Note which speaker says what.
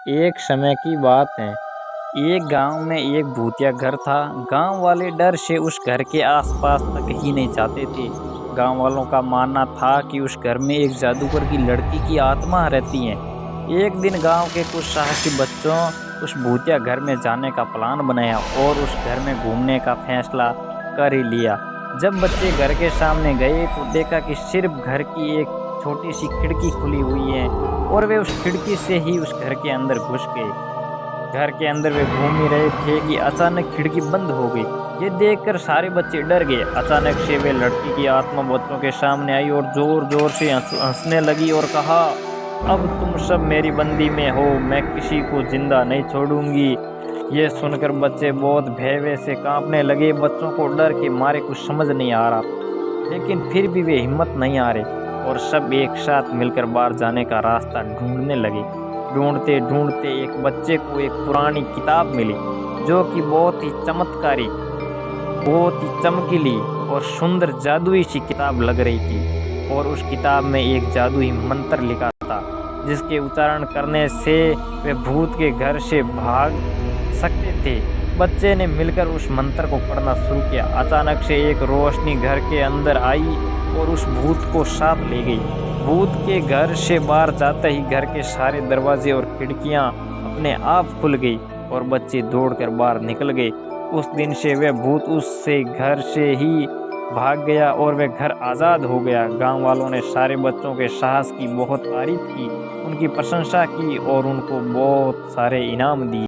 Speaker 1: एक समय की बात है। एक गांव में एक भूतिया घर था। गांव वाले डर से उस घर के आसपास तक ही नहीं जाते थे। गांव वालों का मानना था कि उस घर में एक जादूगर की लड़की की आत्मा रहती है। एक दिन गांव के कुछ साहसी बच्चों उस भूतिया घर में जाने का प्लान बनाया और उस घर में घूमने का फैसला कर ही लिया। जब बच्चे घर के सामने गए तो देखा कि सिर्फ घर की एक छोटी सी खिड़की खुली हुई है और वे उस खिड़की से ही उस घर के अंदर घुस गए। घर के अंदर वे घूम ही रहे थे कि अचानक खिड़की बंद हो गई। ये देखकर सारे बच्चे डर गए। अचानक से वे लड़की की आत्मा बच्चों के सामने आई और जोर जोर से हंसने लगी और कहा, अब तुम सब मेरी बंदी में हो, मैं किसी को जिंदा नहीं छोड़ूंगी। ये सुनकर बच्चे बहुत भय से कांपने लगे। बच्चों को डर के मारे कुछ समझ नहीं आ रहा, लेकिन फिर भी वे हिम्मत नहीं आ रहे और सब एक साथ मिलकर बाहर जाने का रास्ता ढूंढने लगे। ढूंढते ढूंढते एक बच्चे को एक पुरानी किताब मिली, जो कि बहुत ही चमत्कारी, बहुत ही चमकीली और सुंदर जादुई सी किताब लग रही थी। और उस किताब में एक जादुई मंत्र लिखा था, जिसके उच्चारण करने से वे भूत के घर से भाग सकते थे। बच्चे ने मिलकर उस मंत्र को पढ़ना शुरू किया। अचानक से एक रोशनी घर के अंदर आई और उस भूत को साथ ले गई। भूत के घर से बाहर जाते ही घर के सारे दरवाजे और खिड़कियां अपने आप खुल गई और बच्चे दौड़कर बाहर निकल गए। उस दिन से वह भूत उससे घर से ही भाग गया और वह घर आज़ाद हो गया। गांव वालों ने सारे बच्चों के साहस की बहुत तारीफ की, उनकी प्रशंसा की और उनको बहुत सारे इनाम दिए।